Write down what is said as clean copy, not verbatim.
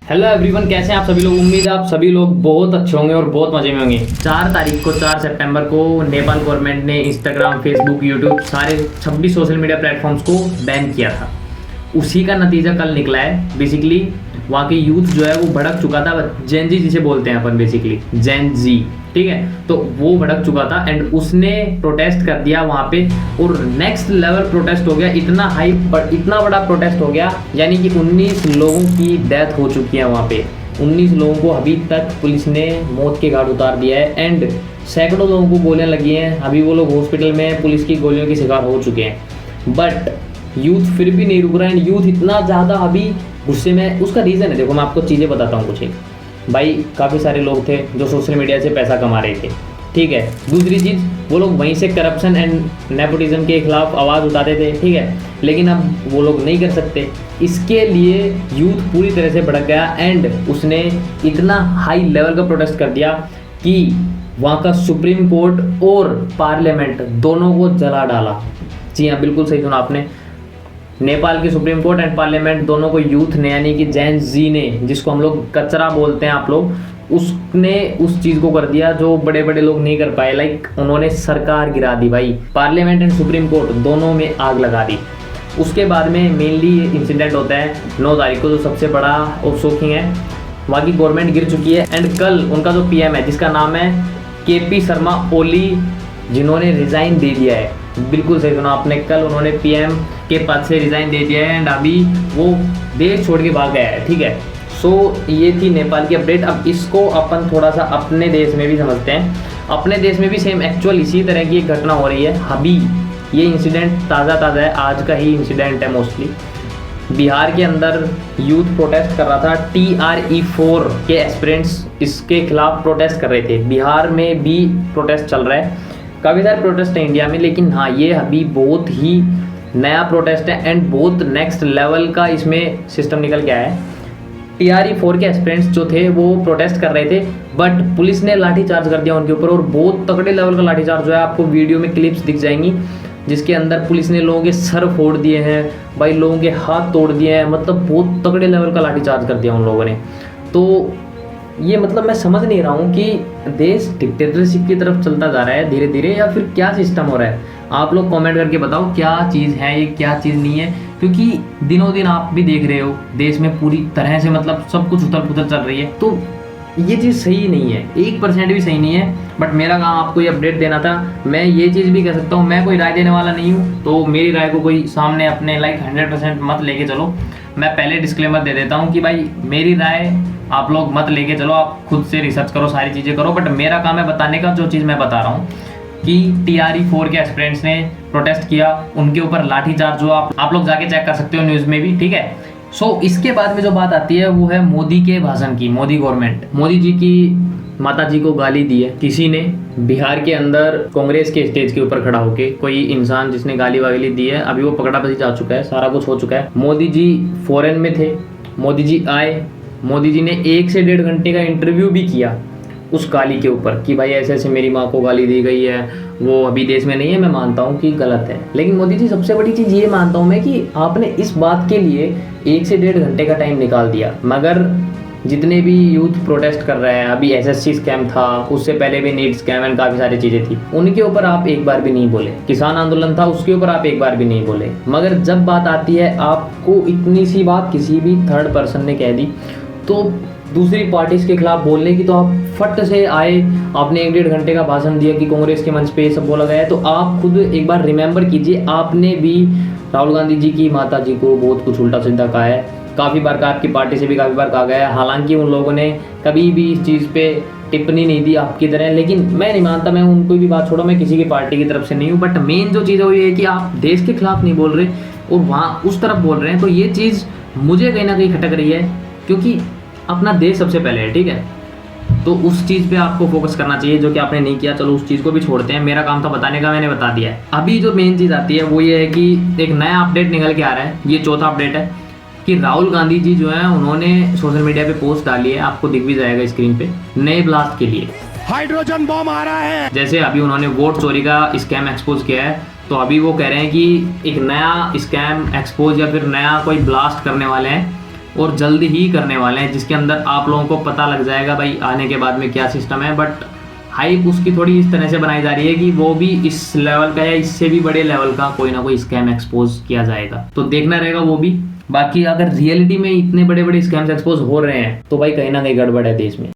Hello everyone, कैसे हैं आप सभी लोग। उम्मीद है आप सभी लोग बहुत अच्छे होंगे और बहुत मजे में होंगे। 4 सितंबर को नेपाल गवर्नमेंट ने इंस्टाग्राम, फेसबुक, यूट्यूब सारे 26 सोशल मीडिया प्लेटफॉर्म्स को बैन किया था। उसी का नतीजा कल निकला है। बेसिकली वहाँ की यूथ जो है वो भड़क चुका था। जेन जी जिसे बोलते हैं अपन, बेसिकली जेन जी, ठीक है। तो वो भड़क चुका था एंड उसने प्रोटेस्ट कर दिया वहाँ पे, और नेक्स्ट लेवल प्रोटेस्ट हो गया। इतना हाई, इतना बड़ा प्रोटेस्ट हो गया, यानी कि 19 लोगों की डेथ हो चुकी है वहाँ पे। 19 लोगों को अभी तक पुलिस ने मौत के घाट उतार दिया है एंड सैकड़ों लोगों को गोलियां लगी हैं। अभी वो लोग हॉस्पिटल में पुलिस की गोलियों के शिकार हो चुके हैं। बट यूथ फिर भी नहीं रुक रहा है। यूथ इतना ज़्यादा अभी गुस्से में, उसका रीज़न है, देखो मैं आपको चीज़ें बताता हूँ कुछ एक। भाई काफ़ी सारे लोग थे जो सोशल मीडिया से पैसा कमा रहे थे, ठीक है। दूसरी चीज़, वो लोग वहीं से करप्शन एंड नेपोटिज्म के खिलाफ आवाज़ उठाते थे, ठीक है। लेकिन अब वो लोग नहीं कर सकते। इसके लिए यूथ पूरी तरह से भड़क गया एंड उसने इतना हाई लेवल का प्रोटेस्ट कर दिया कि वहाँ का सुप्रीम कोर्ट और पार्लियामेंट दोनों को जला डाला। जी हाँ, बिल्कुल सही सुना आपने। नेपाल की सुप्रीम कोर्ट एंड पार्लियामेंट दोनों को यूथ ने, यानी कि जेन जी ने, जिसको हम लोग कचरा बोलते हैं आप लोग, उसने उस चीज़ को कर दिया जो बड़े बड़े लोग नहीं कर पाए। लाइक उन्होंने सरकार गिरा दी भाई। पार्लियामेंट एंड सुप्रीम कोर्ट दोनों में आग लगा दी। उसके बाद में मेनली इंसिडेंट होता है 9 तारीख को, जो सबसे बड़ा और शॉकिंग है। वहाँ की गवर्नमेंट गिर चुकी है एंड कल उनका जो पीएम है, जिसका नाम है केपी शर्मा ओली, जिन्होंने रिज़ाइन दे दिया है। बिल्कुल सही सुना आपने, कल उन्होंने पीएम के पद से रिज़ाइन दे दिया है एंड अभी वो देश छोड़ के भाग गया है, ठीक है। सो ये थी नेपाल की अपडेट। अब इसको अपन थोड़ा सा अपने देश में भी समझते हैं। अपने देश में भी सेम एक्चुअल इसी तरह की एक घटना हो रही है अभी। ये इंसिडेंट ताज़ा है, आज का ही इंसिडेंट है मोस्टली। बिहार के अंदर यूथ प्रोटेस्ट कर रहा था। TRE-4 के एस्पिरेंट्स इसके खिलाफ प्रोटेस्ट कर रहे थे। बिहार में भी प्रोटेस्ट चल रहा है, काफ़ी सारे प्रोटेस्ट हैं इंडिया में, लेकिन हाँ ये अभी बहुत ही नया प्रोटेस्ट है एंड बहुत नेक्स्ट लेवल का इसमें सिस्टम निकल के आया है। TRE-4 के एस्पिरेंट्स जो थे वो प्रोटेस्ट कर रहे थे, बट पुलिस ने लाठीचार्ज कर दिया उनके ऊपर, और बहुत तगड़े लेवल का लाठीचार्ज जो है। आपको वीडियो में क्लिप्स दिख जाएंगी जिसके अंदर पुलिस ने लोगों के सर फोड़ दिए हैं भाई, लोगों के हाथ तोड़ दिए हैं। मतलब बहुत तगड़े लेवल का लाठीचार्ज कर दिया उन लोगों ने। तो ये मतलब मैं समझ नहीं रहा हूँ कि देश डिक्टेटरशिप की तरफ चलता जा रहा है धीरे धीरे, या फिर क्या सिस्टम हो रहा है। आप लोग कमेंट करके बताओ क्या चीज़ है ये, क्या चीज़ नहीं है। क्योंकि दिनों दिन आप भी देख रहे हो देश में पूरी तरह से मतलब सब कुछ उथल पुथल चल रही है। तो ये चीज़ सही नहीं है, 1% भी सही नहीं है। बट मेरा काम आपको ये अपडेट देना था। मैं ये चीज़ भी कह सकता हूँ, मैं कोई राय देने वाला नहीं हूँ, तो मेरी राय को कोई सामने अपने 100% मत लेके चलो। मैं पहले डिस्क्लेमर दे देता हूँ कि भाई मेरी राय आप लोग मत लेके चलो, आप खुद से रिसर्च करो, सारी चीज़ें करो। बट मेरा काम है बताने का, जो चीज़ मैं बता रहा हूँ कि TRE-4 के एस्पिरेंट्स ने प्रोटेस्ट किया, उनके ऊपर लाठीचार्ज हुआ। आप लोग जाके चेक कर सकते हो न्यूज़ में भी, ठीक है। सो इसके बाद में जो बात आती है वो है मोदी के भाषण की। मोदी गवर्नमेंट, मोदी जी की माता जी को गाली दी है किसी ने। बिहार के अंदर कांग्रेस के स्टेज के ऊपर खड़ा होके कोई इंसान जिसने गाली वाली दी है, अभी वो पकड़ा पकड़ी जा चुका है, सारा कुछ हो चुका है। मोदी जी फॉरेन में थे, मोदी जी आए, मोदी जी ने 1 से 1.5 घंटे का इंटरव्यू भी किया उस गाली के ऊपर कि भाई ऐसे ऐसे मेरी माँ को गाली दी गई है, वो अभी देश में नहीं है। मैं मानता हूँ कि गलत है, लेकिन मोदी जी सबसे बड़ी चीज़ ये मानता हूँ मैं कि आपने इस बात के लिए 1 से 1.5 घंटे का टाइम निकाल दिया। मगर जितने भी यूथ प्रोटेस्ट कर रहे हैं, अभी SSC स्कैम था, उससे पहले भी नीट स्कैम एंड काफ़ी सारी चीज़ें थी, उनके ऊपर आप एक बार भी नहीं बोले। किसान आंदोलन था, उसके ऊपर आप एक बार भी नहीं बोले। मगर जब बात आती है, आपको इतनी सी बात किसी भी थर्ड पर्सन ने कह दी, तो दूसरी पार्टीज के खिलाफ बोलने की तो आप फट से आए। आपने 1-1.5 घंटे का भाषण दिया कि कांग्रेस के मंच पे ये सब बोला गया है। तो आप खुद एक बार रिमेंबर कीजिए, आपने भी राहुल गांधी जी की माता जी को बहुत कुछ उल्टा सीधा कहा है। काफ़ी बार का आपकी पार्टी से भी काफ़ी बार कहा गया है। हालांकि उन लोगों ने कभी भी इस चीज़ पे टिप्पणी नहीं दी आपकी तरह, लेकिन मैं नहीं मानता, मैं उनको भी बात छोड़ो, मैं किसी की पार्टी की तरफ से नहीं हूँ। बट मेन जो चीज़ है वो ये है कि आप देश के खिलाफ नहीं बोल रहे और वहाँ उस तरफ बोल रहे हैं। तो ये चीज़ मुझे कहीं ना कहीं खटक रही है, क्योंकि अपना देश सबसे पहले है, ठीक है। तो उस चीज़ पे आपको फोकस करना चाहिए, जो कि आपने नहीं किया। चलो उस चीज़ को भी छोड़ते हैं, मेरा काम था बताने का, मैंने बता दिया है। अभी जो मेन चीज़ आती है वो ये है कि एक नया अपडेट निकल के आ रहा है, ये चौथा अपडेट है कि राहुल गांधी जी जो है उन्होंने सोशल मीडिया पे पोस्ट डाली है, आपको दिख भी जाएगा स्क्रीन पे, नए ब्लास्ट के लिए हाइड्रोजन बम आ रहा है। जैसे अभी उन्होंने वोट चोरी का स्कैम एक्सपोज किया है, तो अभी वो कह रहे हैं कि एक नया स्कैम एक्सपोज या फिर नया कोई ब्लास्ट करने वाले हैं। और जल्दी ही करने वाले हैं, जिसके अंदर आप लोगों को पता लग जाएगा भाई आने के बाद में क्या सिस्टम है। बट हाइप उसकी थोड़ी इस तरह से बनाई जा रही है कि वो भी इस लेवल का या इससे भी बड़े लेवल का कोई ना कोई स्कैम एक्सपोज किया जाएगा, तो देखना रहेगा वो भी। बाकी अगर रियलिटी में इतने बड़े बड़े स्कैम्स एक्सपोज हो रहे हैं तो भाई कहीं ना कहीं गड़बड़ है देश में।